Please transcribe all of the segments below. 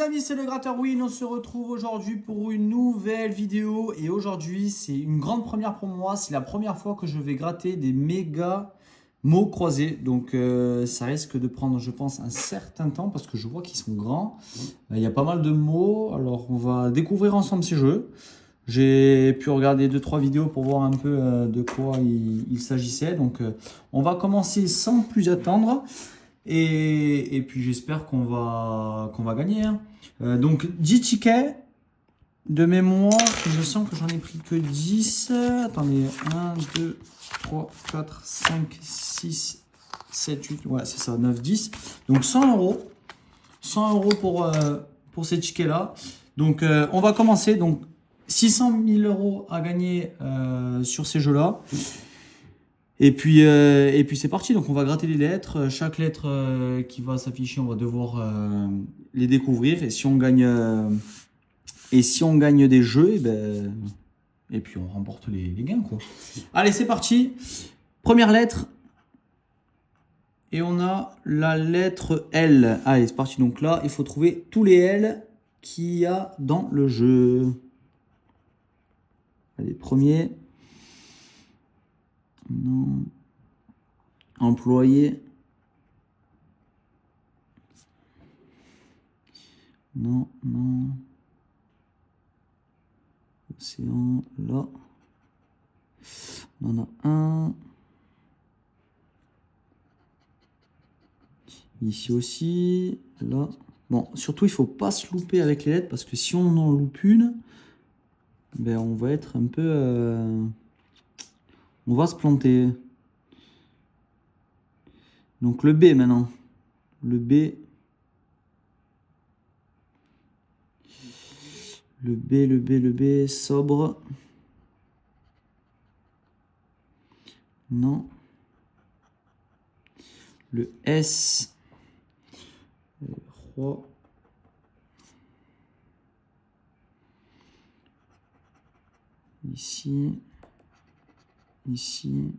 amis, c'est le Gratteur Win. On se retrouve aujourd'hui pour une nouvelle vidéo. Et aujourd'hui, c'est une grande première pour moi. C'est la première fois que je vais gratter des méga mots croisés. Donc, ça risque de prendre, je pense, un certain temps parce que je vois qu'ils sont grands. Il y a pas mal de mots. Alors, on va découvrir ensemble ces jeux. J'ai pu regarder 2-3 vidéos pour voir un peu de quoi il s'agissait. Donc, on va commencer sans plus attendre. Et puis j'espère qu'on va gagner, hein. Donc 10 tickets de mémoire. Je sens que j'en ai pris que 10. Attendez, 1, 2, 3, 4, 5, 6, 7, 8. Ouais, c'est ça, 9, 10. Donc 100 euros. 100 euros pour ces tickets-là. Donc on va commencer. Donc 600 000 euros à gagner sur ces jeux-là. Et puis c'est parti. Donc on va gratter les lettres. Chaque lettre qui va s'afficher, on va devoir les découvrir. Et si on gagne des jeux, et puis on remporte les gains, quoi. Allez, c'est parti. Première lettre. Et on a la lettre L. Allez, c'est parti. Donc là, il faut trouver tous les L qu'il y a dans le jeu. Allez, premier. Non. Employé. Non, non. Océan, là. On en a un. Ici aussi, là. Bon, surtout, il faut pas se louper avec les lettres parce que si on en loupe une, on va être un peu... on va se planter. Donc le B maintenant. Le B. Le B, le B, le B, sobre. Non. Le S. Roi. Ici. Ici.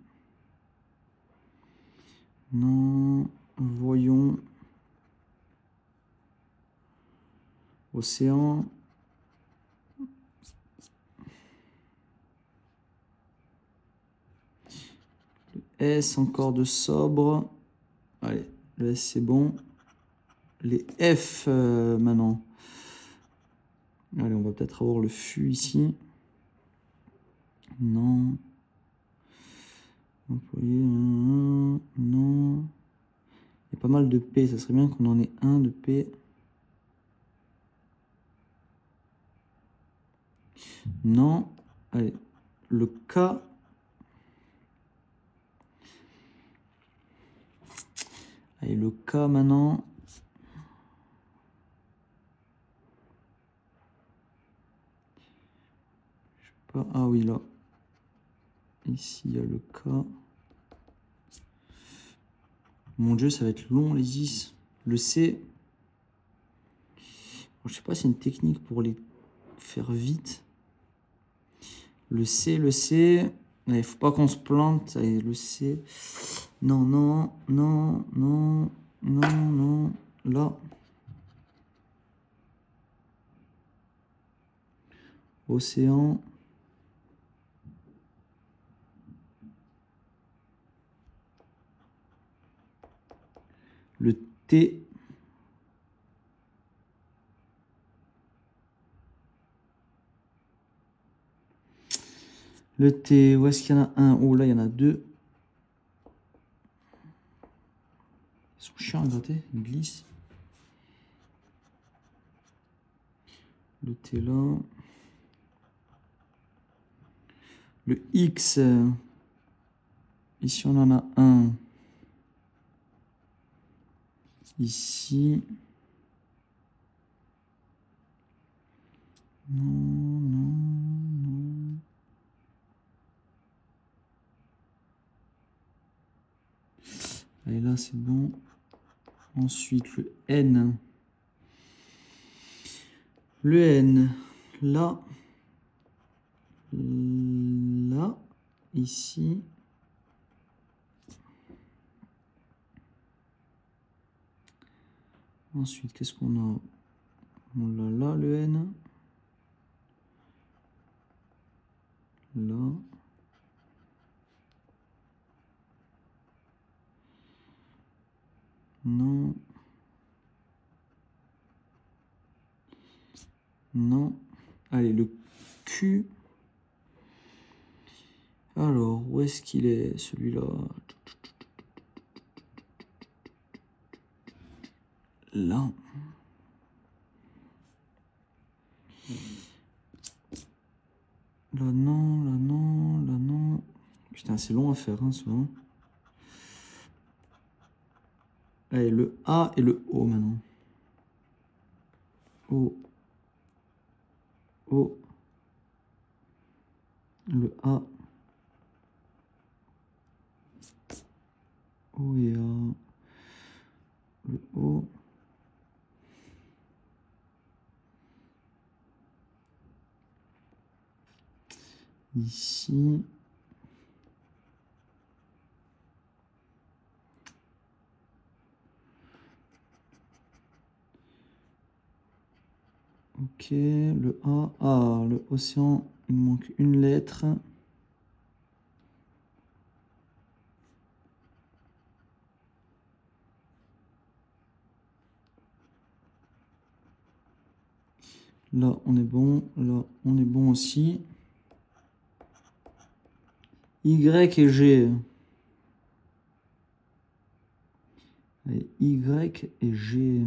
Non. Voyons. Océan. S encore de sobre. Allez, le S c'est bon. Les F maintenant. Allez, on va peut-être avoir le FU ici. Non. Employé. Non. Il y a pas mal de P. Ça serait bien qu'on en ait un de P. Non. Allez, le K. Allez, le K maintenant. Je sais pas. Ah oui, là. Ici, il y a le K. Mon Dieu, ça va être long, les 10. Le C. Bon, je sais pas si c'est une technique pour les faire vite. Le C, le C. Il faut pas qu'on se plante. Allez, le C. Non, non, non, non, non, non. Là. Océan. Le T. Le T, où est-ce qu'il y en a un? Oh, là, il y en a deux. Ils sont chiants à gratter, ils glissent. Le T là. Le X. Ici, on en a un. Ici. Non, non, non. Allez, là, c'est bon. Ensuite, le N. Le N. Là. Là. Ici. Ensuite, qu'est-ce qu'on a? On l'a là, le N. Là. Non. Non. Allez, le Q. Alors, où est-ce qu'il est, celui-là? Là. Là, non, là, non, là, non. Putain, c'est long à faire, hein, souvent. Allez, le A et le O maintenant. O. O. Le A. O et A. Le O. Ici. Ok, le A. Ah, le océan, il manque une lettre. Là, on est bon. Là, on est bon aussi. Y et G. Allez, Y et G.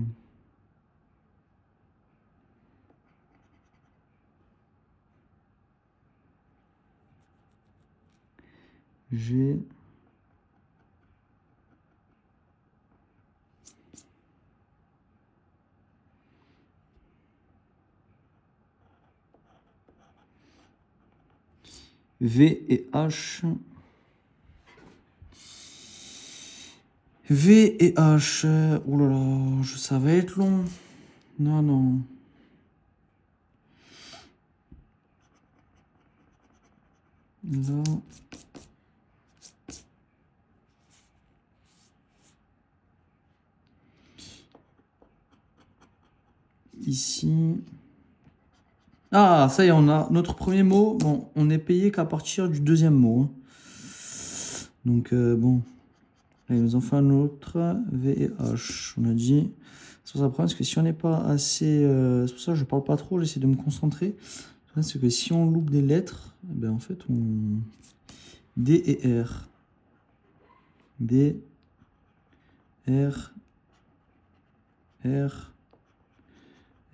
G. V et H. V et H. Oh là là, ça va être long. Non, non. Là. Ici. Ah, ça y est, on a notre premier mot. Bon, on n'est payé qu'à partir du deuxième mot, hein. Donc, bon. Allez, nous en fait un autre. V et H. On a dit. C'est pour ça, parce que si on n'est pas assez. C'est pour ça que je parle pas trop, j'essaie de me concentrer. C'est que si on loupe des lettres, ben en fait, on. D et R. D. R. R.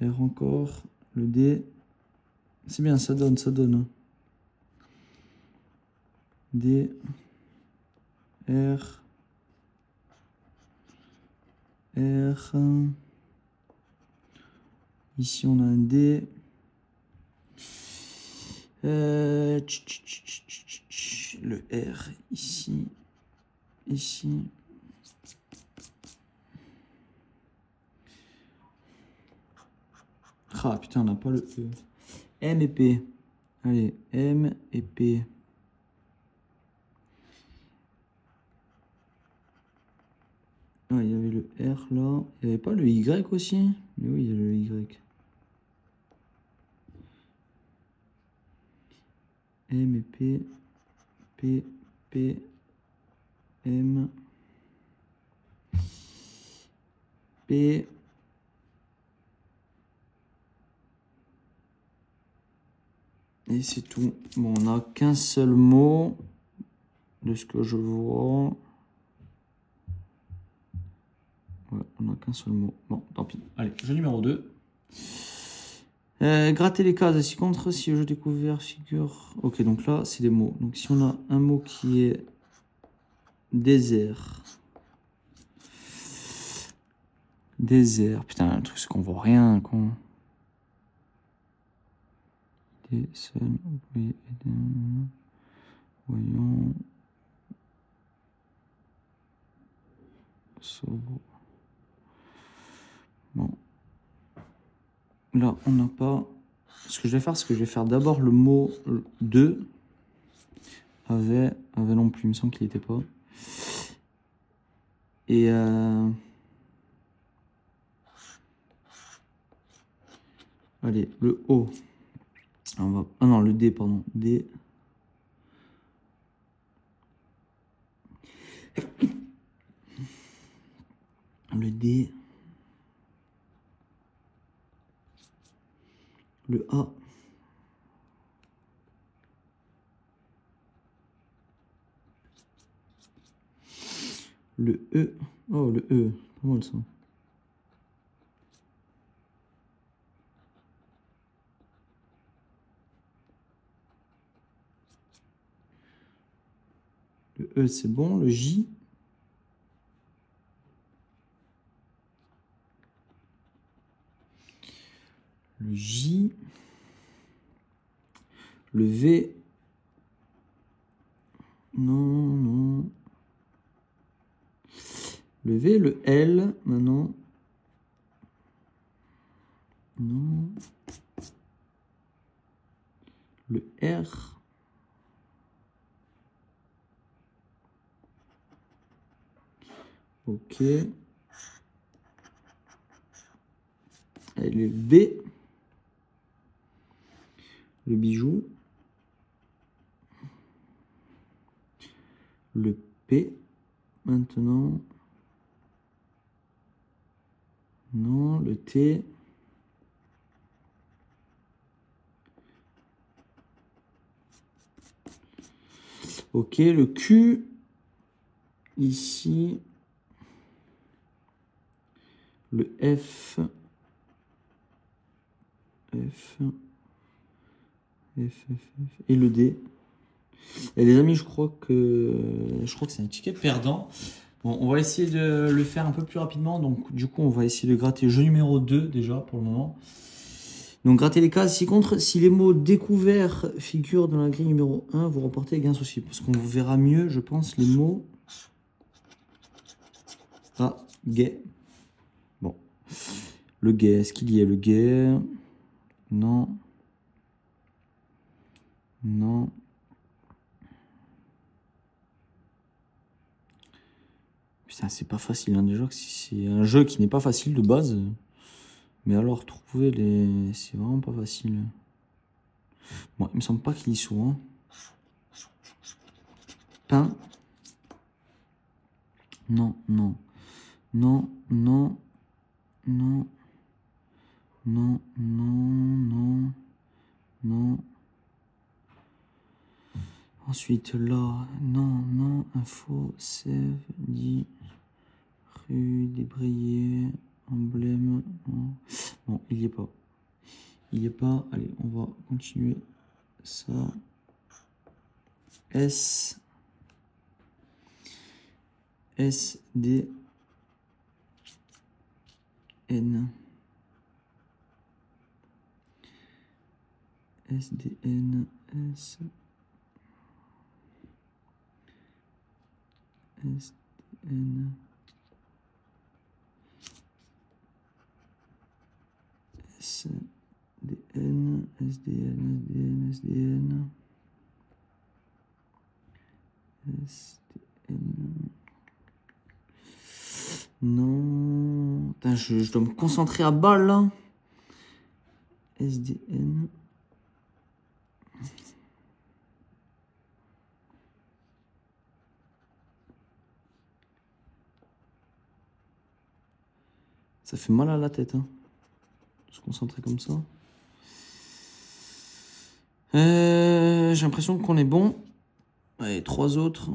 R encore. Le D. C'est bien, ça donne, ça donne. D. R. R. Ici, on a un D. Le R ici. Ici. Ah putain, on n'a pas le E. M et P. Allez, M et P. Ah, il y avait le R là. Il n'y avait pas le Y aussi? Mais oui, il y a le Y. M et P. P, P, M. P. Et c'est tout. Bon, on n'a qu'un seul mot de ce que je vois. Ouais, on n'a qu'un seul mot. Bon, tant pis. Allez, jeu numéro 2. Gratter les cases ci-contre si je découvert figure. Ok, donc là, c'est des mots. Donc si on a un mot qui est désert. Désert. Putain, un truc, c'est qu'on voit rien, quoi. Des seuls. Oui, voyons. Sobre. Bon. Là, on n'a pas. Ce que je vais faire, c'est que je vais faire d'abord le mot 2. Avait non plus, il me semble qu'il n'était pas. Et Allez, le O. Ah non, le D, pardon. D. Le D. Le A. Le E. Oh, le E. Pas mal ça. Le E, c'est bon. Le J. Le J. Le V. Non, non. Le V, le L, maintenant. Non. Le R. Ok. Allez, le B. Le bijou. Le P. Maintenant. Non, le T. Ok, le Q. Ici. Le F. F. Et le D. Et les amis, je crois que c'est un ticket perdant. Bon, on va essayer de le faire un peu plus rapidement. Donc, du coup, on va essayer de gratter jeu numéro 2 déjà pour le moment. Donc, gratter les cases. Si les mots découverts figurent dans la grille numéro 1, vous remportez les gains associés. Parce qu'on verra mieux, je pense, les mots. Ah, gay. Bon. Le gay, est-ce qu'il y est le gay? Non. Non. Putain, c'est pas facile, hein, déjà. C'est un jeu qui n'est pas facile de base. Mais alors, trouver les... C'est vraiment pas facile. Bon, il me semble pas qu'il y soit. Hein. Pain. Non, non. Non, non. Non. Non, non, non. Non. Ensuite, là. Non, non. Info. Sève. Dit. Rue. Débrayé. Emblème. Non. Bon, il y est pas. Il y est pas. Allez, on va continuer ça. S. S. D. N. S. D. N. S. S. D. N. S. D. N. S. D. N. S. D. N. S. D. N. SDN. Non. Putain, je dois me concentrer à balle là. SDN. Ça fait mal à la tête, hein. De se concentrer comme ça. J'ai l'impression qu'on est bon. Allez, 3 autres.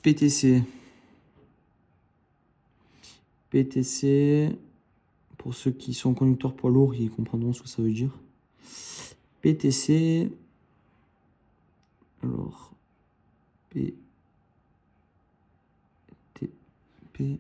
PTC. PTC. Pour ceux qui sont conducteurs poids lourds, ils comprendront ce que ça veut dire. PTC. Alors. P. T. P.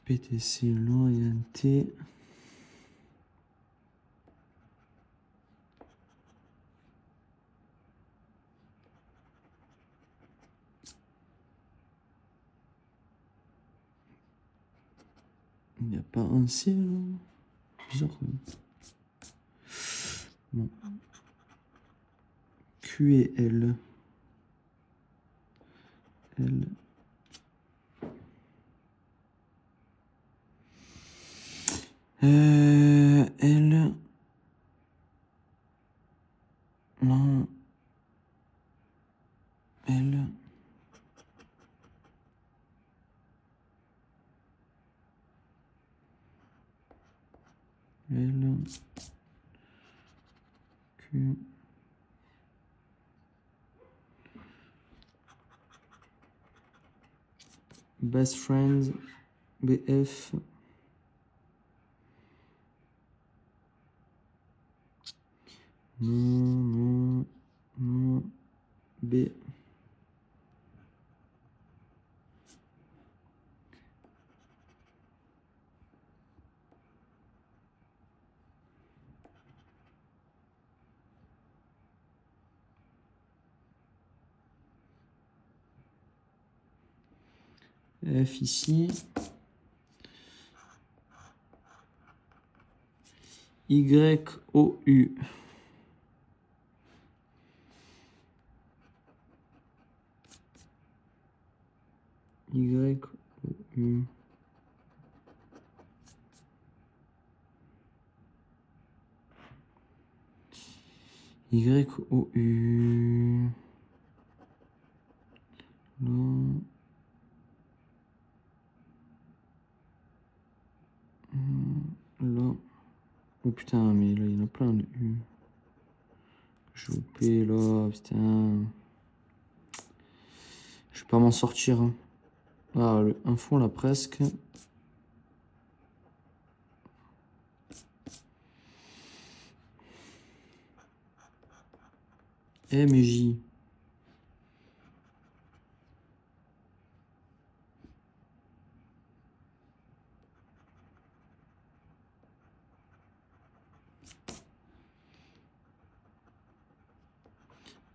PTC, là, il y a un T. Il n'y a pas un C là. Bizarre. Bon. Q et L. L. L. Non. L. L. Q. Best friends. BF. Non, non, non. B. F ici. Y, O, U. Y, O, U. Y, O, U. Là. Là. Oh putain, mais là, il y en a plein de U. J'ai loupé là, putain. Je vais pas m'en sortir. Hein. Ah, le info là, presque. M et J.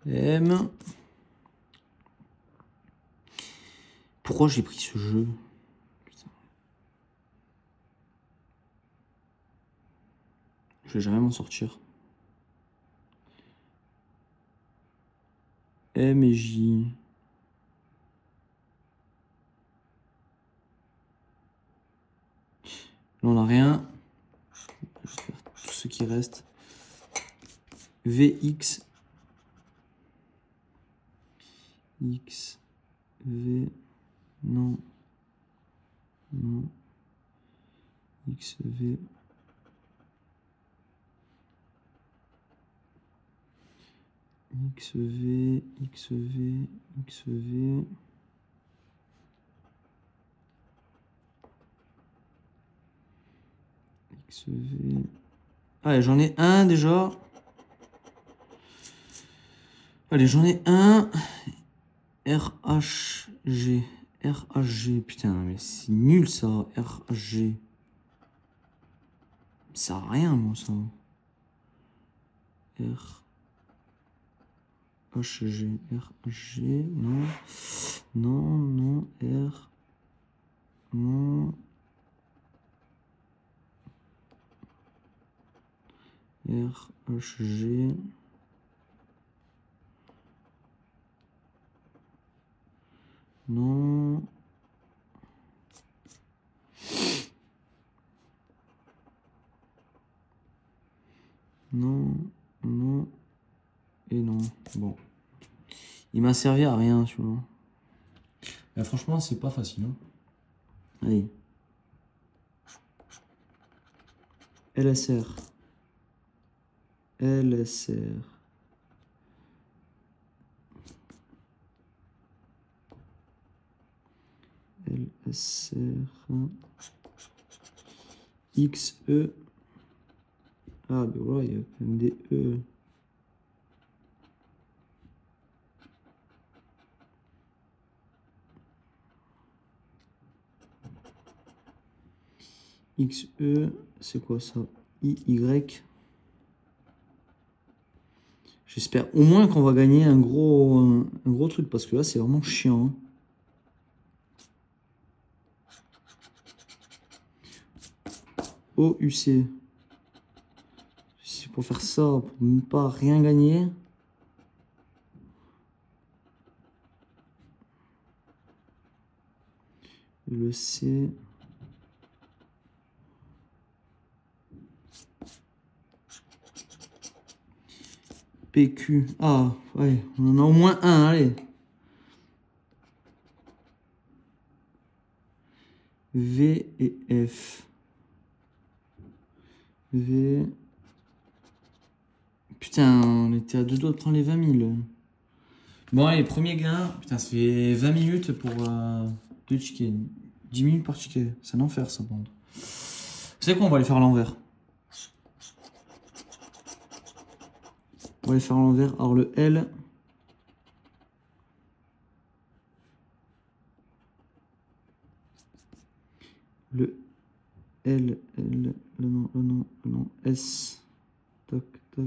M. Pourquoi j'ai pris ce jeu? Putain. Je vais jamais m'en sortir. M et J. Là, on n'a rien. Je vais faire tout ce qui reste. VX. X. V. Non. Non. XV. XV. XV. XV. XV. Allez, j'en ai un déjà. Allez, j'en ai un. RHG. RHG. Putain, mais c'est nul ça. RHG. Ça sert à rien, moi, ça. RHG. RHG. Non. Non, non. R. Non. RHG. Non. Non. Non. Et non. Bon. Il m'a servi à rien, tu vois. Mais franchement, c'est pas facile. Hein. Allez. LSR. LSR. LSR. XE. Ah, ben voilà, il y a quand même des E. XE, c'est quoi ça? IY. J'espère au moins qu'on va gagner un gros truc parce que là, c'est vraiment chiant. Hein. OUC. C'est pour faire ça, pour ne pas rien gagner. Le C. PQ. Ah, ouais, on en a au moins un, allez. V et F. V. Putain, on était à deux doigts de prendre les 20 000. Bon, allez, premier gain. Putain, ça fait 20 minutes pour deux tickets. 10 minutes par ticket. C'est un enfer, ça, bande. Vous savez quoi, on va les faire à l'envers. On va les faire à l'envers. Alors, le L. Le L, le nom, S. Tac, tac.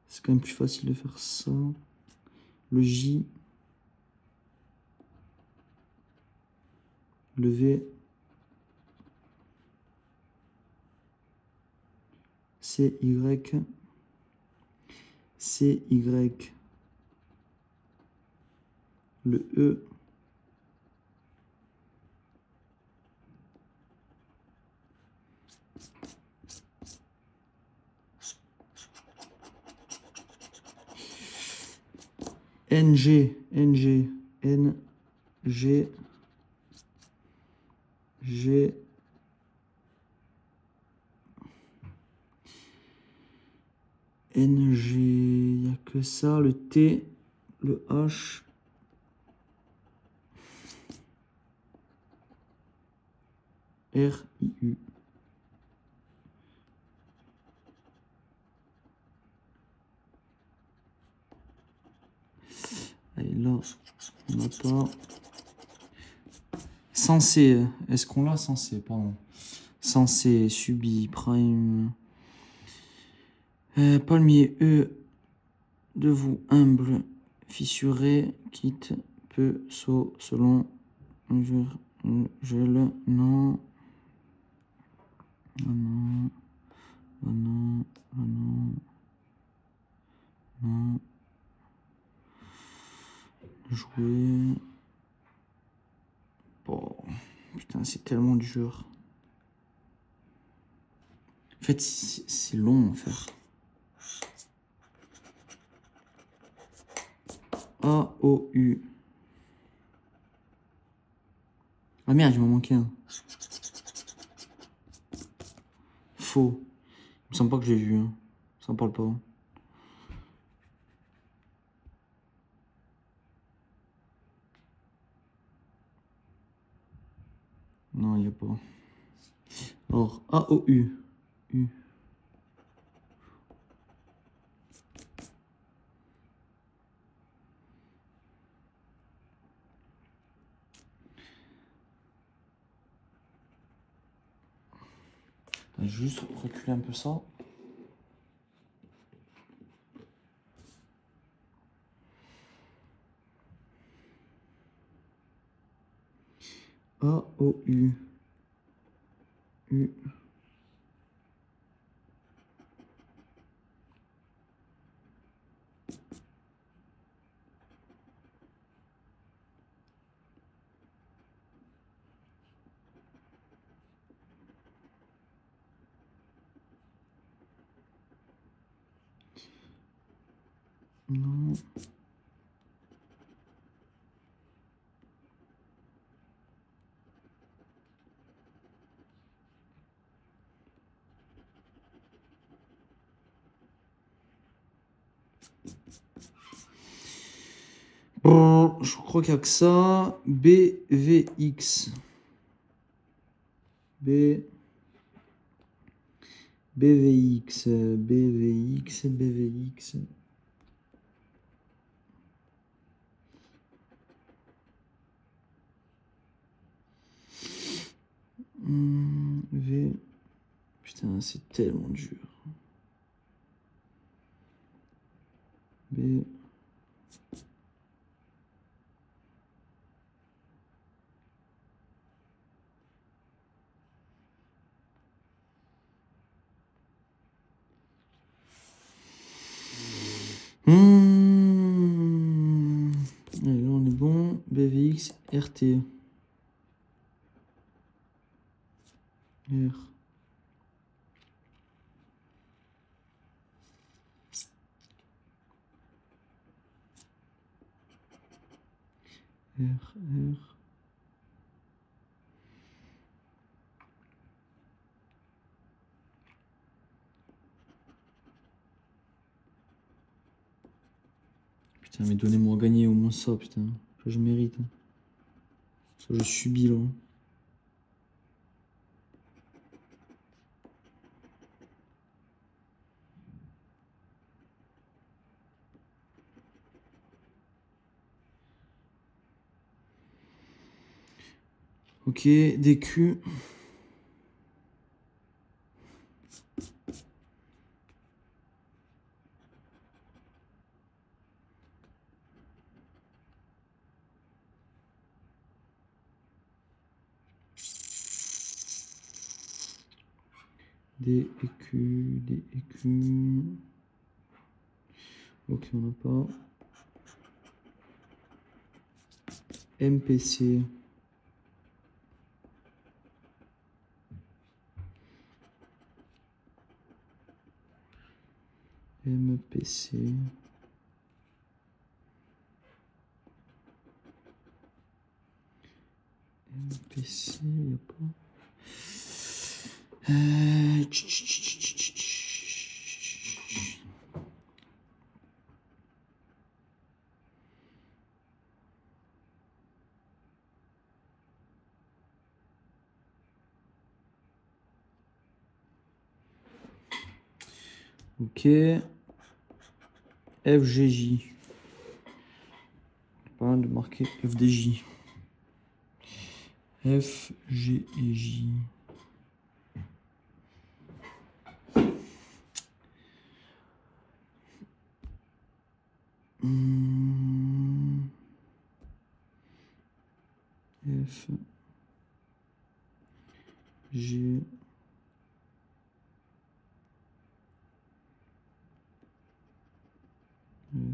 C'est quand même plus facile de faire ça. Le J. Le V. C, Y. C, Y. Le E. NG, NG, N, G, G, NG, il n'y a que ça, le T, le H, R, I, U. Allez, là, on n'a pas. Censé, est-ce qu'on l'a censé, pardon. Censé, subi, prime. Palmier, E, de vous, humble, fissuré, quitte, peu, saut, selon, gel, non. Ah non. Ah non. Ah non. Non. Jouer. Bon. Putain, c'est tellement dur. En fait, c'est long à faire. A, O, U. Ah merde, il m'en manquait un. Faux. Il me semble pas que je l'ai vu. Hein. Ça en parle pas. Non, il n'y a pas. Alors, A, O, U. U. Je vais juste reculer un peu ça. A, O, U. U. Non. Bon, je crois qu'il n'y a que ça. B, V, X. B. BVX, BVX, BVX. V. Putain, c'est tellement dur. B. Allez, là, on est bon. BVX, RT. R. R. Putain, mais donnez-moi à gagner au moins ça, putain. Ça, je mérite. Hein. Ça, je subis, là. Ok, DQ. DQ, DQ. Ok, on n'a pas. MPC. MPC. MPC, il n'y a pas. Ok. FGJ. Pas mal de marquer FDJ. F, G et J. F, G,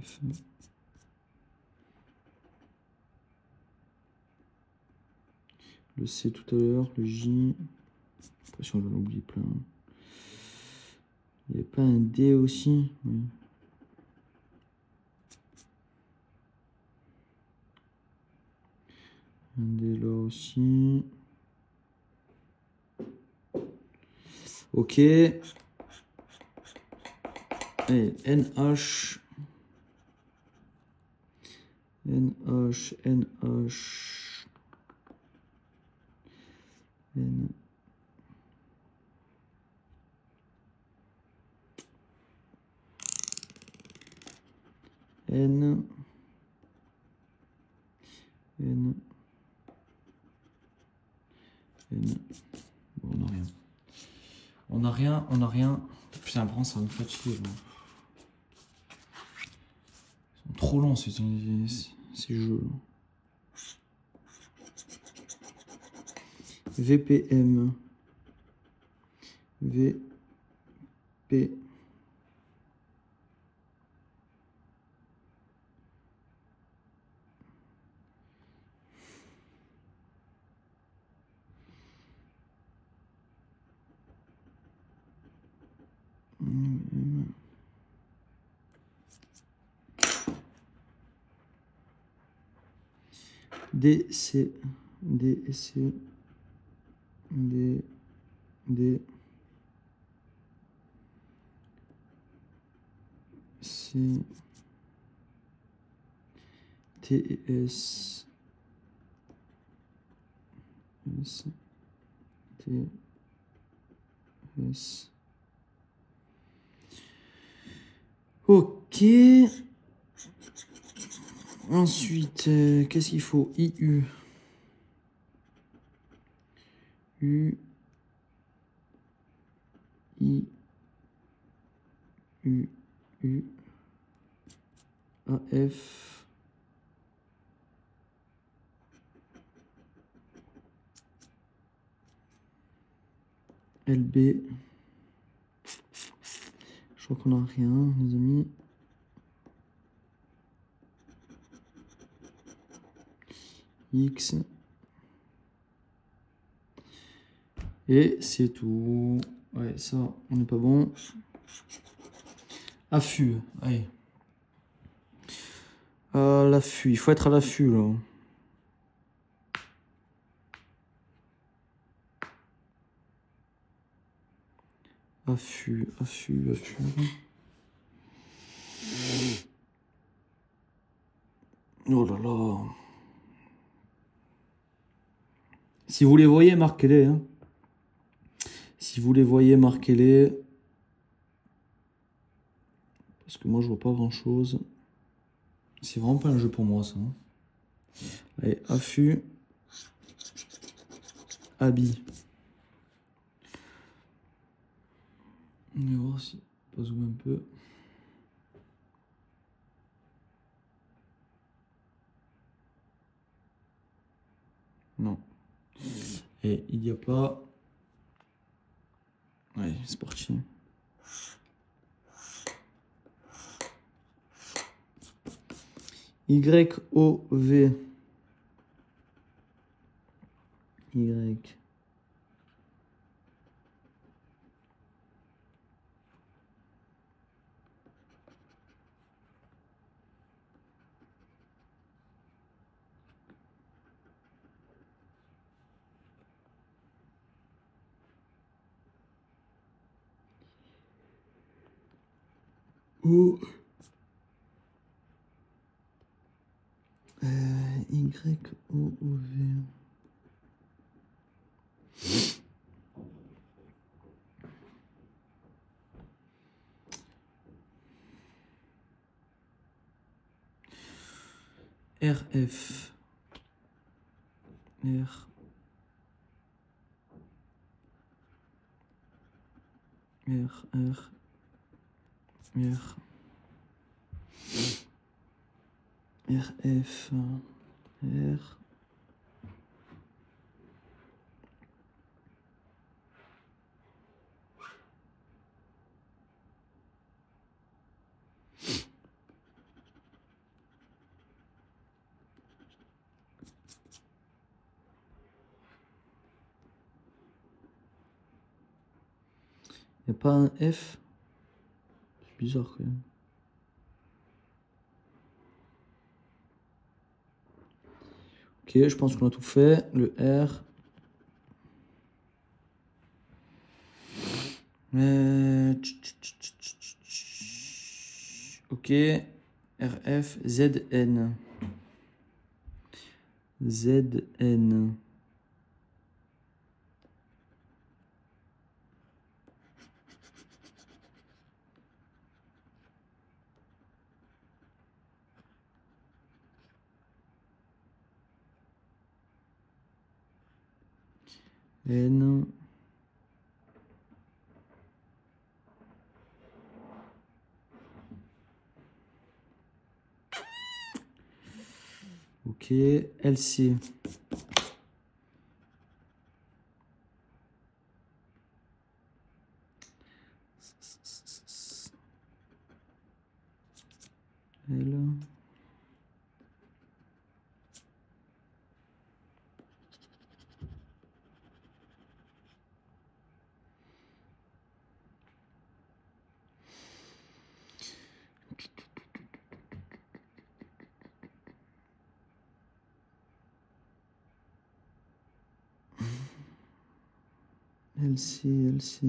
F. Le C tout à l'heure, le J. J'ai l'impression que j'en oublie plein. Il n'y a pas un D aussi? Oui. Un D là aussi. Ok. Allez, NH. NH, NH. N. N. N. N. Bon, on n'a rien. On n'a rien, on n'a rien. Putain, vraiment, ça va me fatiguer. Là. Ils sont trop longs ces jeux. VPM. VP. DC. DC. D. D. C. TS. S. T. S. Ok. Ensuite, qu'est-ce qu'il faut? IU. U. I. U. U. AF. LB. Je crois qu'on n'a rien, les amis. X. Et c'est tout. Ouais, ça, on n'est pas bon. Affût. Allez. L'affût. Il faut être à l'affût, là. Affût. Oh là là. Si vous les voyez, marquez-les. Hein. Si vous les voyez, marquez-les. Parce que moi, je vois pas grand-chose. C'est vraiment pas un jeu pour moi, ça. Hein. Allez, affût. Habit. On va voir si on peut zoomer un peu. Non. Et il n'y a pas. Ouais, c'est parti. Y-O-V. Y. O. Y-O-O-V. RF. R. R. R. R. RF. R. Il n'y a pas un F. C'est bizarre quand même. Ok, je pense qu'on a tout fait. Le R. Ok. RF. ZN. ZN. N. Ok. LC. L. LC, LC.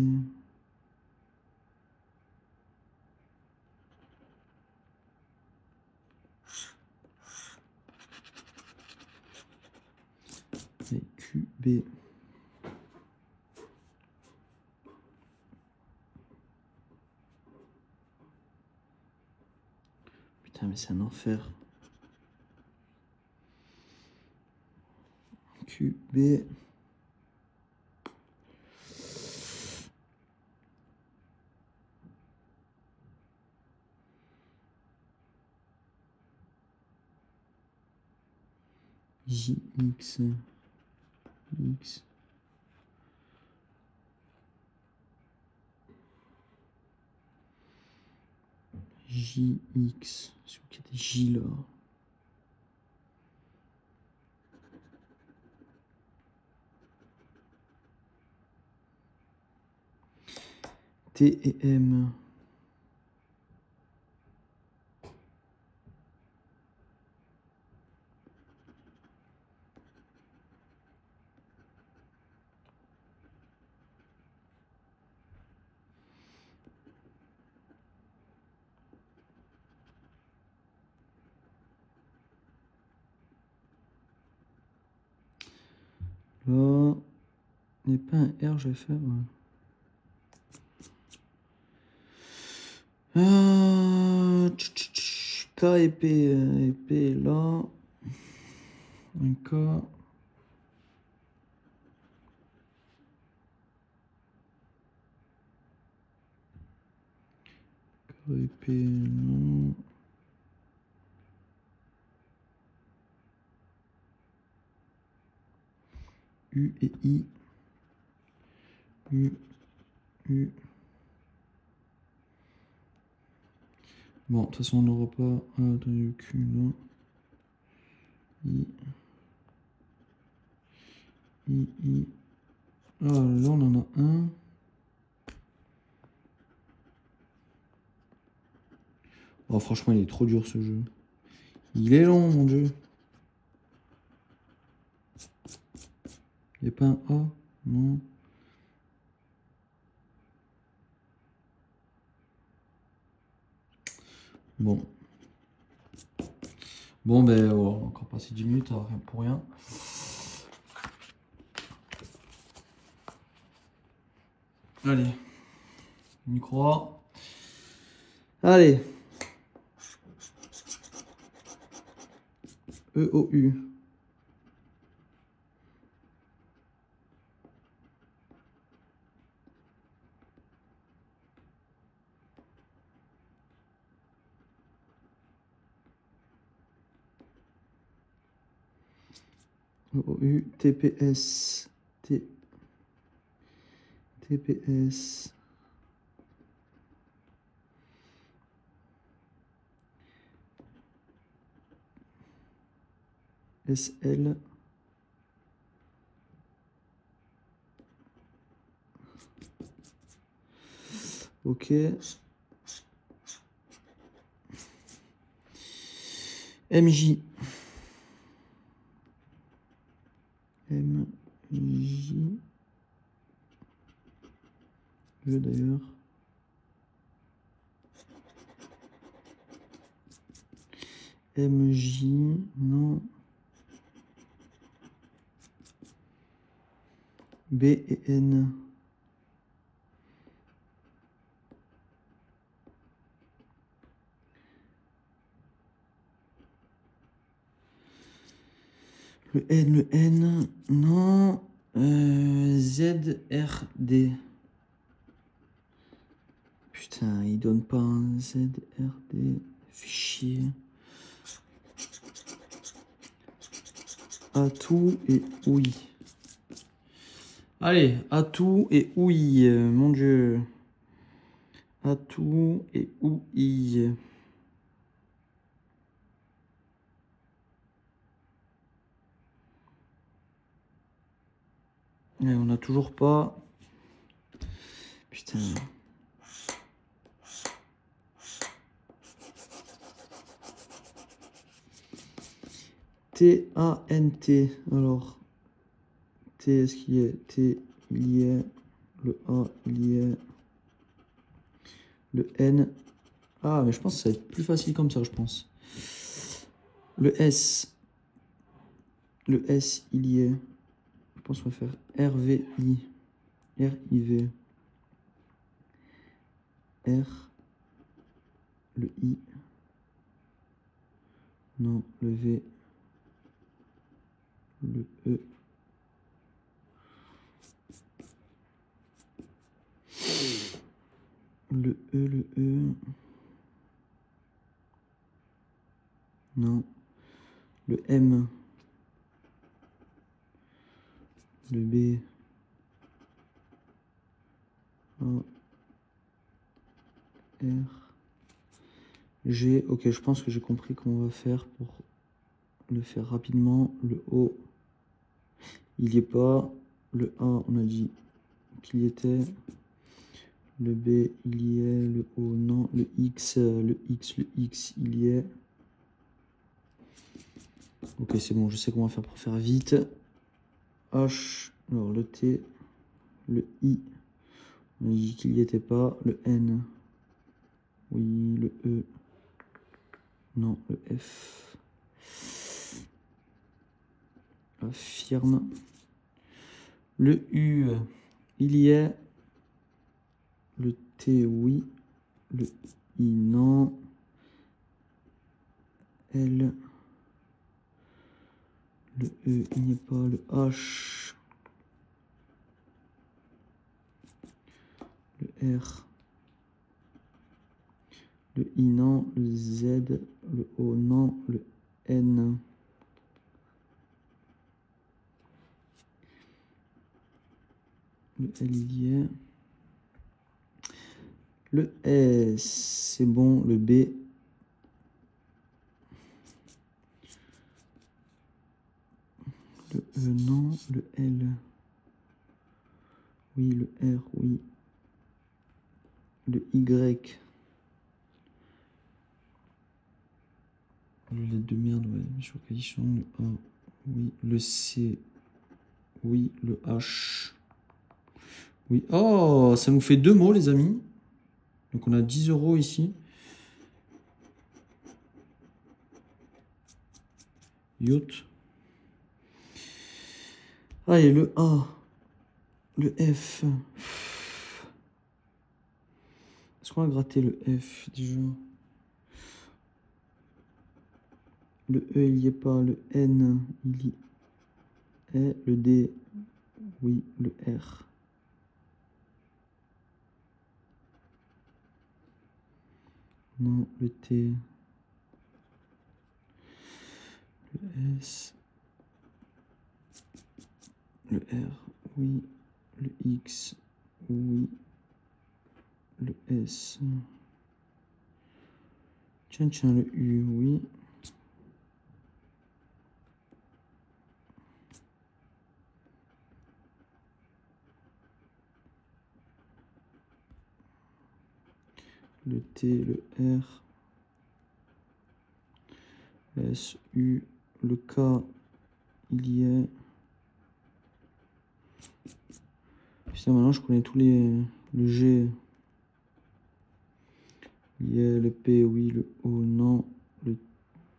Et QB. Putain, mais c'est un enfer. QB. JX. X. JX. C'est où qu'il y a des J là? T et M. Là, il n'y a pas un R, je vais faire. Ouais. K et P. Et P là. Un K. K et P, non. U et I. U. U. Bon, de toute façon, on n'aura pas le Q là. I. I. Ah, là, on en a un. Oh, franchement, il est trop dur ce jeu. Il est long, mon dieu. Il n'y a pas un A? Non. Bon. Bon, ben, on va encore passer 10 minutes, rien pour rien. Allez. Micro. Allez. E-O-U. E-O-U. TPS. TPS. SL. Ok. MJ. MJ. Je d'ailleurs. MJ. Non. B et N. Le N, non. ZRD. Putain, il donne pas un ZRD. Fichier. Atout et oui. Allez, atout et ouïe, mon dieu. Atout et ouïe. Et on n'a toujours pas. Putain. T-A-N-T. Alors. T, est-ce qu'il y est? T, il y est. Le A, il y est. Le N. Ah, mais je pense que ça va être plus facile comme ça, je pense. Le S. Le S, il y est. Je pense qu'on va faire R-V-I. R-I-V. R. Le I. Non, le V. Le E. Le E. Non. Le M. Le B. A. R. G. Ok, je pense que j'ai compris comment on va faire pour le faire rapidement. Le O. Il n'y est pas. Le A, on a dit qu'il y était. Le B, il y est. Le O, non. Le X, il y est. Ok, c'est bon, je sais comment faire pour faire vite. H, alors le T, le I, on a dit qu'il n'y était pas. Le N, oui, le E, non, le F. Affirme. Le U, il y est. Le T, oui. Le I, non. L. Le E, il n'y est pas. Le H. Le R. Le I, non. Le Z. Le O, non. Le N. Le L, il y est. Le S, c'est bon. Le B. Le E, non. Le L. Oui, le R, oui. Le Y. Le lettre de merde, ouais. Sur condition. Le A, oui. Le C, oui. Le H. Oui. Oh, ça nous fait 2 mots, les amis. Donc, on a 10 € ici. Yacht. Allez, le A. Le F. Est-ce qu'on a gratté le F déjà? Le E, il n'y est pas. Le N, il y est. Le D, oui. Le R. Non, le T. Le S. Le R, oui. Le X, oui. Le S. Tiens, le U, oui. Le T, le R. S, U. Le K, il y est. Putain, maintenant je connais tous les. Le G. Il y est. Le P, oui. Le O, non.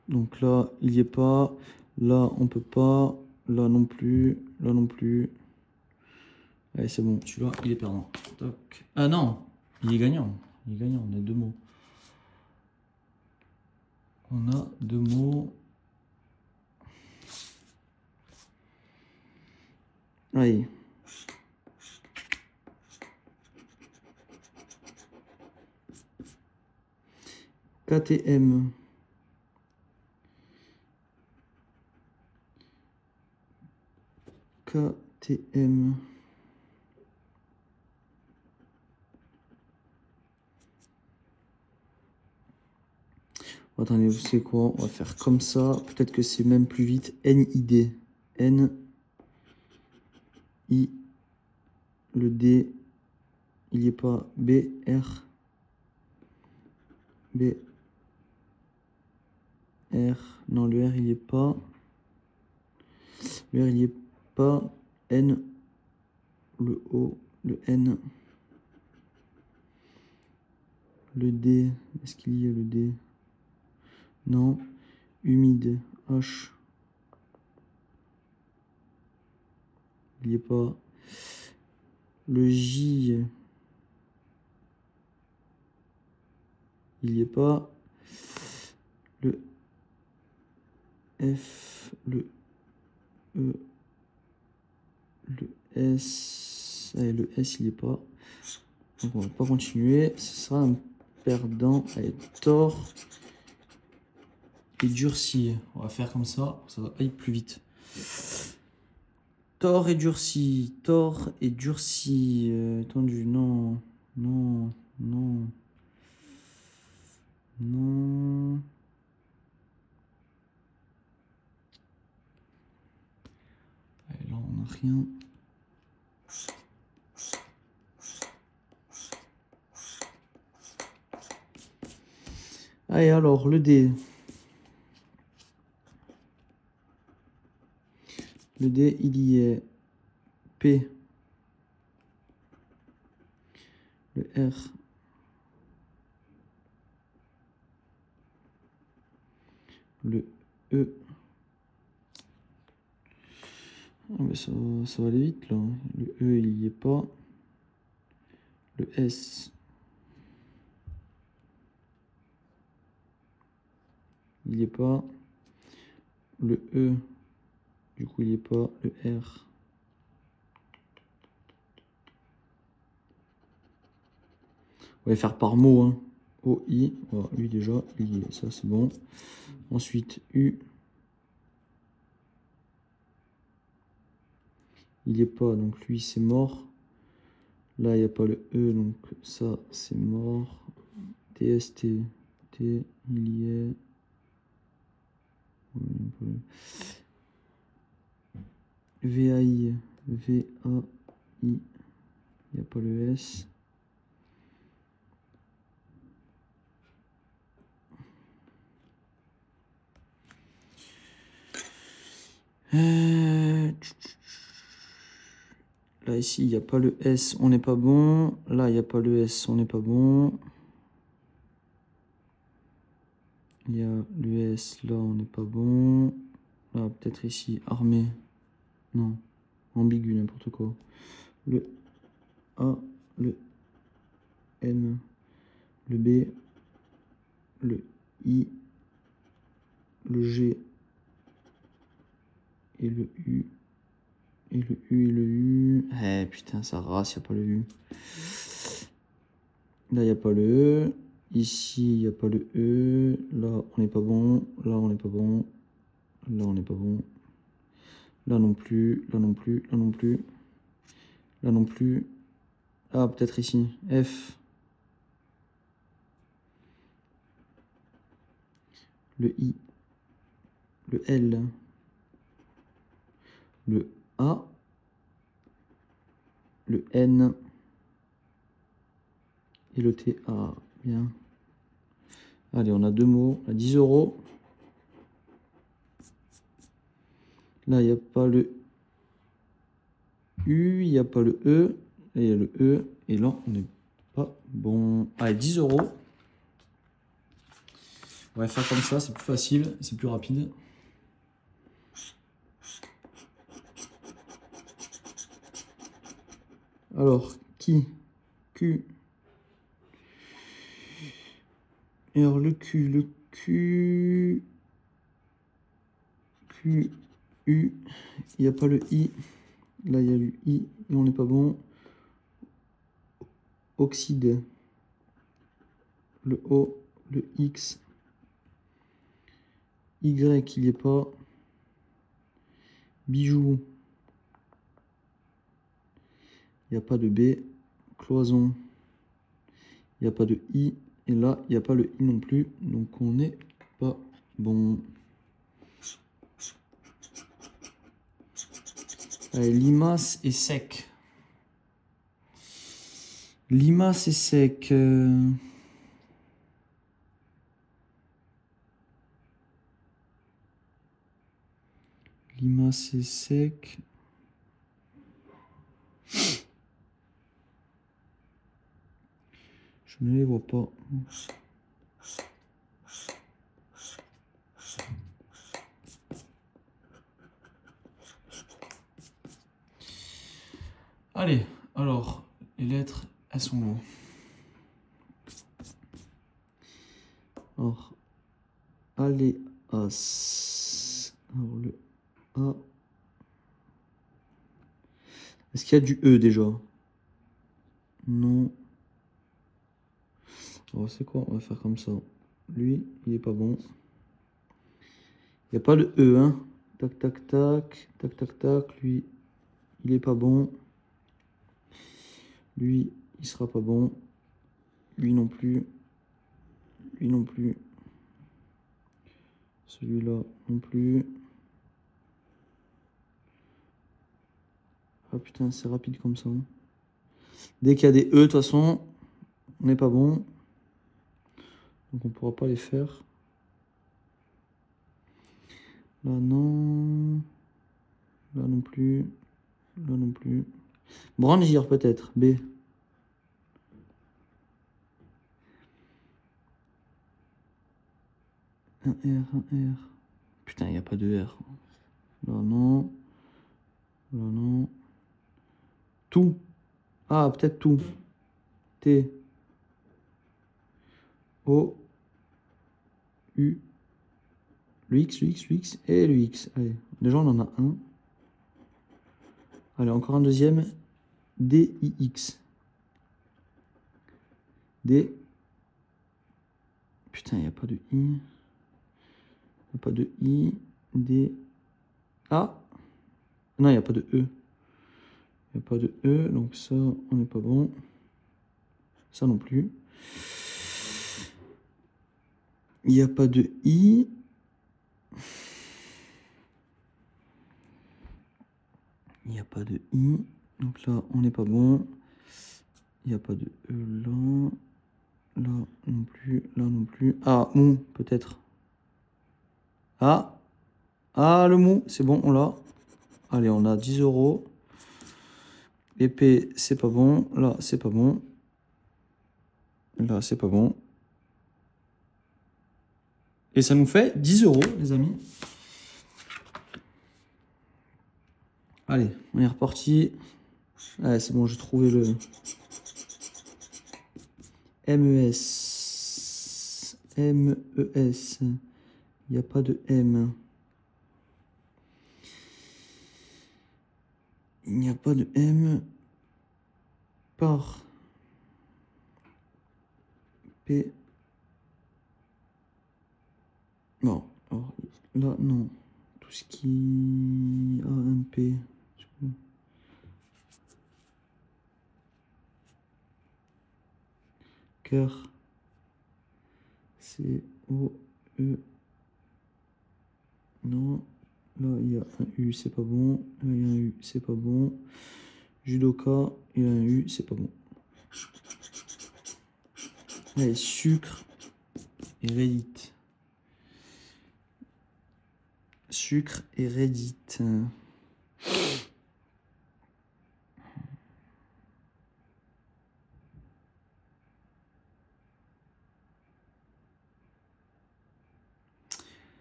Donc là, il n'y est pas. Là, on peut pas. Là non plus. Là non plus. Allez, c'est bon. Celui-là, il est perdant. Toc. Ah non, il est gagnant. Il est gagnant. On a 2 mots. On a 2 mots. Allez. KTM. KTM. Attendez, vous savez quoi? On va faire comme ça. Peut-être que c'est même plus vite. NID. N. I. Le D. Il n'y est pas. B. R. B. R. Non, le R, il n'y est pas. Le R, il n'y est pas. N. Le O. Le N. Le D. Est-ce qu'il y a le D? Non. Humide. H. Il n'y est pas. Le J. Il n'y est pas. Le F. Le E. Le S. Allez, le S, il n'y est pas. Donc on va pas continuer. Ce sera un perdant. Allez, tort et durci. On va faire comme ça. Ça va aller plus vite. Tort et durci. Tort et durci. Tendu. Non. Non. Non. Non. Allez, là, on n'a rien. Allez, alors, le D. Le D, il y est P. Le R. Le E. Ah, mais ça va aller vite là. Le E, il y est pas. Le S. Il y est pas. Le E. Du coup, il y est pas. Le R. On va faire par mot. Hein. O, I. Voilà, lui déjà, il y est. Ça, c'est bon. Ensuite, U. Il n'y est pas, donc lui, c'est mort. Là, il n'y a pas le E, donc ça, c'est mort. TST. T, il y est. VAI. VAI. Il n'y a pas le S. Là, ici, il n'y a pas le S, on n'est pas bon. Là, il n'y a pas le S, on n'est pas bon. Il y a le S, là, on n'est pas bon. Là, peut-être ici, armée. Non, ambigu, n'importe quoi. Le A, le N, le B, le I, le G et le U. Et le U et le U. Eh putain, ça rase, il n'y a pas le U. Là, il n'y a pas le E. Ici, il n'y a pas le E. Là, on n'est pas bon. Là, on n'est pas bon. Là, on n'est pas bon. Là non plus. Là non plus. Là non plus. Là non plus. Ah, peut-être ici. F. Le I. Le L. Le A. Le N. Et le T. Ah, bien. Allez, on a deux mots. À 10 euros. Là, il n'y a pas le U, il n'y a pas le E, et il y a le E, et là, on n'est pas bon. Allez, 10 euros. On va faire comme ça, c'est plus facile, c'est plus rapide. Alors, qui? Q. Et alors, le Q, Q, U, il n'y a pas le I. Là, il y a le I, et on n'est pas bon. Oxyde. Le O, le X. Y, il n'y est pas. Bijou. Il n'y a pas de B. Cloison. Il n'y a pas de I. Et là, il n'y a pas le I non plus. Donc, on n'est pas bon. Allez, limace et sec. Limace et sec. Limace et sec. Je ne les vois pas. Allez, alors, les lettres, elles sont où? Alors, allez, as. Alors, le A. Est-ce qu'il y a du E déjà? Non. Alors, c'est quoi? On va faire comme ça. Lui, il est pas bon. Il n'y a pas le E, hein. Tac, tac, tac. Tac, tac, tac. Lui, il est pas bon. Lui, il sera pas bon. Lui non plus. Lui non plus. Celui-là non plus. Ah putain, c'est rapide comme ça. Dès qu'il y a des E, de toute façon, on n'est pas bon. Donc on ne pourra pas les faire. Là non. Là non plus. Là non plus. Brandir peut-être. B. Un R, un R. Putain, il n'y a pas de R. Là non. Là non. Tout. Ah, peut-être tout. T. O. U. Le X, le X, le X et le X. Allez, déjà on en a un. Allez, encore un deuxième. D, I, X. D. Putain, il n'y a pas de I. Il n'y a pas de I. D. A. Non, il n'y a pas de E. Il n'y a pas de E, donc ça, on n'est pas bon. Ça non plus. Il n'y a pas de I. Il n'y a pas de I. Donc là, on n'est pas bon. Il n'y a pas de E là. Là non plus. Là non plus. Ah, mou, peut-être. Ah. Ah, le mou, c'est bon, on l'a. Allez, on a 10 €. Épée, c'est pas bon. Là, c'est pas bon. Là, c'est pas bon. Et ça nous fait 10 €, les amis. Allez, on est reparti. Allez, c'est bon, j'ai trouvé le MES. MES. Il n'y a pas de M. Il n'y a pas de M. Par. P. Non. Alors, là, non. Tout ce qui a un P. Cœur. C. O. E. Non. Là, il y a un U, c'est pas bon. Là, il y a un U, c'est pas bon. Judoka, il y a un U, c'est pas bon. Allez, sucre et Reddit. Sucre et Reddit.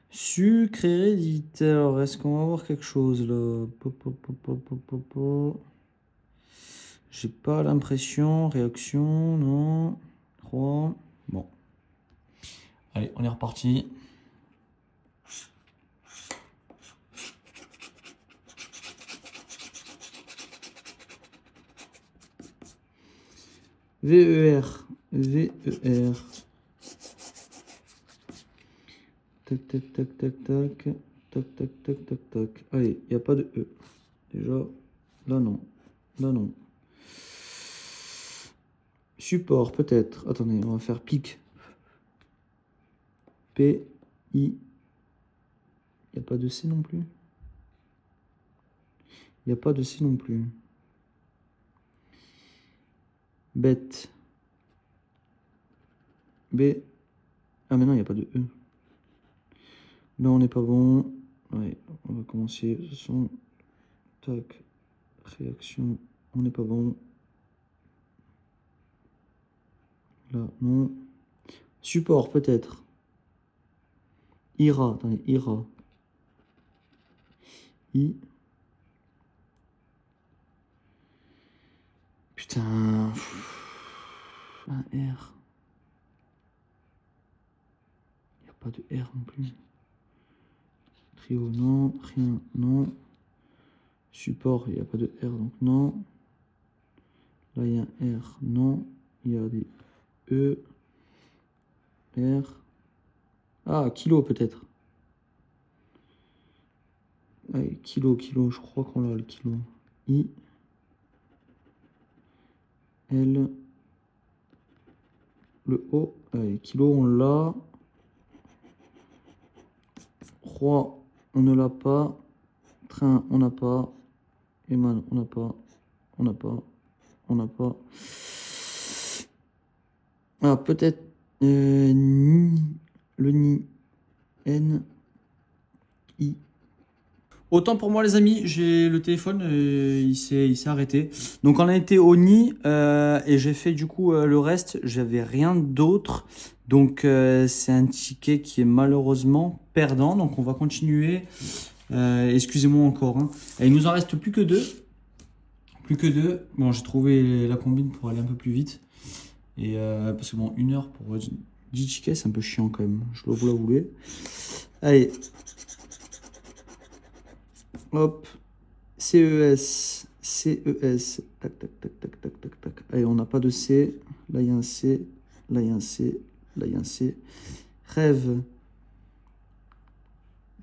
Sucre et Reddit. Alors, est-ce qu'on va avoir quelque chose là? J'ai pas l'impression. Réaction, non. 3. Bon. Allez, on est reparti. VER. VER. Tac, tac, tac, tac, tac. Tac, tac, tac, tac, tac. Allez, il n'y a pas de E. Déjà, là non. Là non. Support, peut-être. Attendez, on va faire pic. P, I. Il n'y a pas de C non plus. Il n'y a pas de C non plus. Bête. B. Ah, mais non, il n'y a pas de E. Là, on n'est pas bon. Ouais, on va commencer. Son. Tac. Réaction. On n'est pas bon. Là, non. Support, peut-être. Ira. Attendez, Ira. I. Putain. Un R. Il n'y a pas de R non plus. Trio, non. Rien, non. Support, il n'y a pas de R, donc non. Là, il y a un R, non. Il y a des E, R. Ah, kilo peut-être. Allez, kilo, je crois qu'on l'a le kilo. I. L. Le O. Allez, kilo, on l'a. Roi, on ne l'a pas. Train, on n'a pas. Eman, on n'a pas. On n'a pas. Ah, peut-être Ni, le Ni, N, I. Autant pour moi les amis, j'ai le téléphone, il s'est arrêté. Donc on a été au Ni et j'ai fait du coup le reste, j'avais rien d'autre. Donc c'est un ticket qui est malheureusement perdant. Donc on va continuer. Excusez-moi encore. Hein. Et il nous en reste plus que deux. Plus que deux. Bon, j'ai trouvé la combine pour aller un peu plus vite. Et parce que bon, 1 heure pour 10 tickets, c'est un peu chiant quand même. Je dois vous l'avouer. Allez. Hop. CES. CES. Tac, tac, tac, tac, tac, tac, tac. Allez, on n'a pas de C. Là, il y a un C. Là, il y a un C. Là, il y a un C. Rêve.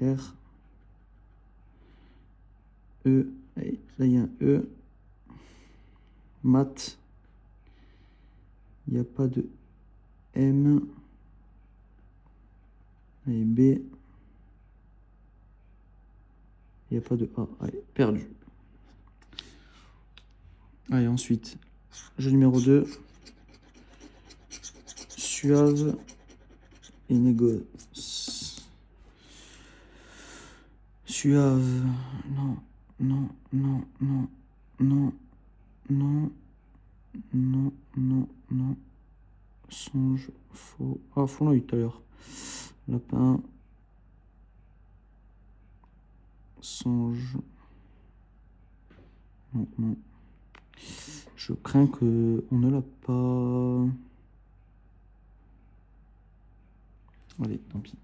R. E. Allez, là, il y a un E. Mat. Il n'y a pas de M. Allez, B. Il n'y a pas de A. Allez, perdu. Allez, ensuite, jeu numéro 2. Suave et négoce. Suave. Non, non, non, non, non, non, non, non, non. Songe, faux. Ah, faux, on l'a eu tout à l'heure. Lapin. Songe. Non, non. Je crains que on ne l'a pas. Allez, tant pis.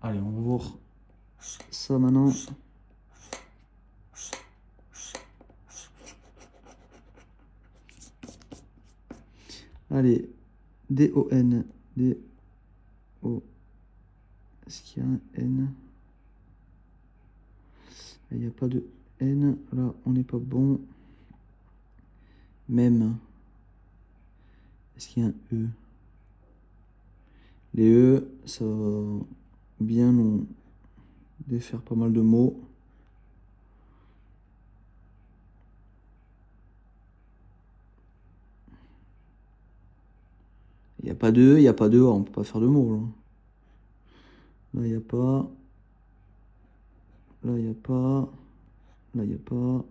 Allez, on va voir ça maintenant. Allez, D-O-N. D-O. Est-ce qu'il y a un N? Il n'y a pas de N. Là, on n'est pas bon. Même. Est-ce qu'il y a un E? Les E, ça va bien nous défaire pas mal de mots. Il n'y a pas de E, il n'y a pas de A, on ne peut pas faire de mots. Là, il n'y a pas. Là, il n'y a pas. Là, il n'y a pas.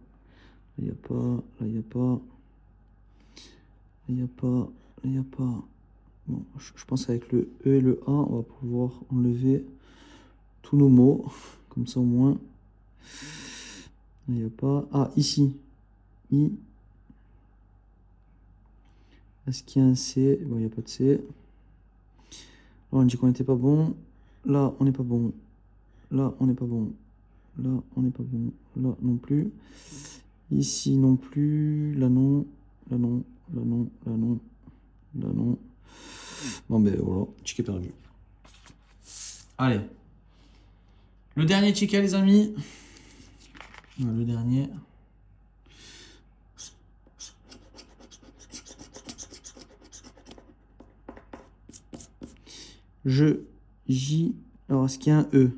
Là, il n'y a pas. Là, il n'y a pas. Là, il n'y a pas. Là, il n'y a pas. Bon, je pense qu'avec le E et le A, on va pouvoir enlever tous nos mots. Comme ça, au moins. Il n'y a pas. Ah, ici. I. Est-ce qu'il y a un C? Bon, il n'y a pas de C. Là, on dit qu'on n'était pas bon. Là, on n'est pas bon. Là, on n'est pas bon. Là, on n'est pas bon. Là, non plus. Ici, non plus. Là, non. Là, non. Là, non. Là, non. Là, non. Bon, ben voilà. Ticket perdu. Allez. Le dernier ticket, les amis. Le dernier. J. Alors, est-ce qu'il y a un E?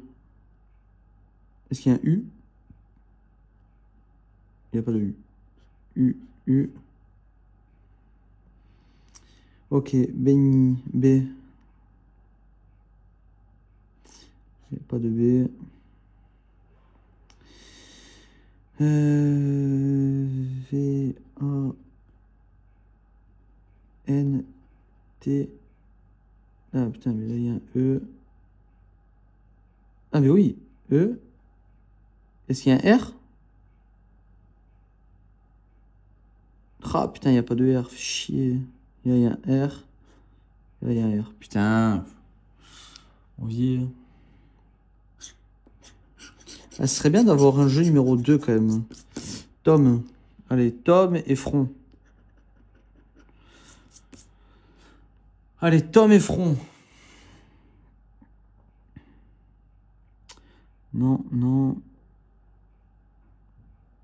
Est-ce qu'il y a un U? Il n'y a pas de U. U. Ok, Benny, B. Il n'y a pas de B. V, A, N, T. Ah putain, mais là il y a un E. Ah mais oui, E. Est-ce qu'il y a un R? Ah putain, il n'y a pas de R, chier. Là il y a un R. Là il y a un R. Putain. On vit. Ah, ce serait bien d'avoir un jeu numéro 2 quand même. Tom. Allez, Tom et Front. Allez, Tom et Front. Non, non.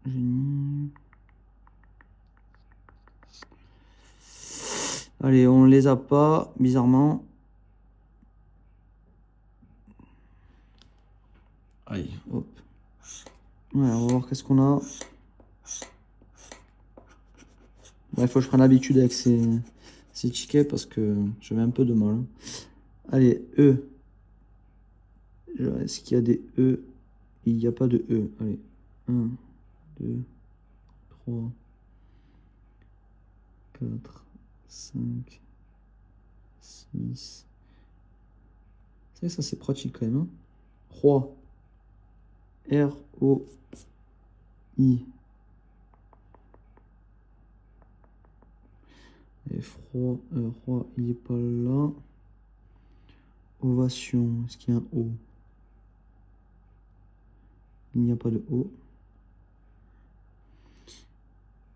Génie. Allez, on les a pas, bizarrement. Allez, hop. Ouais, on va voir qu'est-ce qu'on a. Il faut que je prenne l'habitude avec ces C'est ticket parce que j'avais un peu de mal. Allez, E. Est-ce qu'il y a des E? Il n'y a pas de E. Allez, 1, 2, 3, 4, 5, 6. C'est vrai que ça c'est pratique quand même. Hein. Roi. R-O-I. Et froid, roi, il n'est pas là. Ovation, est-ce qu'il y a un O? Il n'y a pas de O.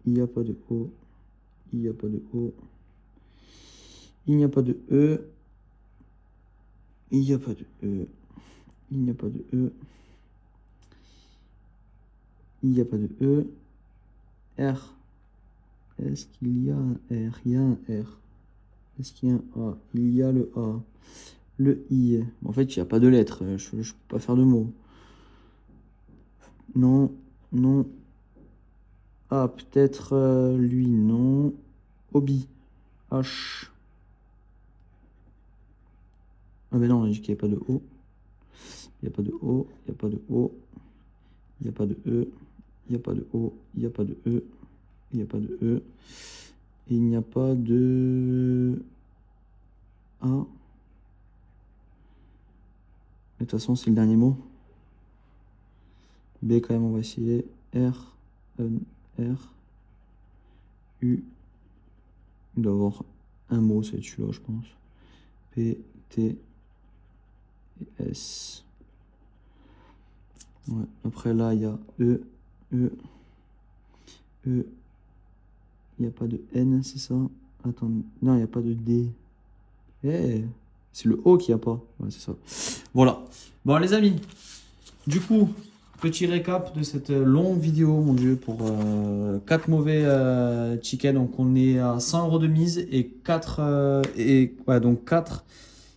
Il n'y a pas de O. Il n'y a pas de O. Il n'y a pas de E. Il n'y a pas de E. Il n'y a pas de E. Il n'y a pas de E. R. Est-ce qu'il y a un R? Il y a un R. Est-ce qu'il y a un A? Il y a le A. Le I. En fait, il n'y a pas de lettres. Je ne peux pas faire de mots. Non. Non. Ah, peut-être lui. Non. Obi. H. Ah ben non, on a dit qu'il n'y a pas de O. Il n'y a pas de O. Il n'y a pas de O. Il n'y a pas de E. Il n'y a pas de O. Il n'y a pas de E. Il n'y a pas de E. Et il n'y a pas de A. De toute façon, c'est le dernier mot. B quand même, on va essayer. R, N, R, U. Il doit y avoir un mot, c'est celui-là, je pense. P, T, et S. Ouais. Après là, il y a E, E, E. Il n'y a pas de N, c'est ça? Attends, non, il n'y a pas de D. Eh, c'est le O qu'il n'y a pas. Ouais, c'est ça. Voilà. Bon, les amis, du coup, petit récap de cette longue vidéo, mon Dieu, pour 4 mauvais tickets. Donc, on est à 100 € de mise et 4, donc 4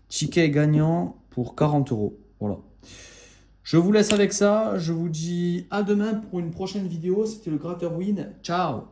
tickets gagnants pour 40 €. Voilà. Je vous laisse avec ça. Je vous dis à demain pour une prochaine vidéo. C'était le Gratteur Win. Ciao!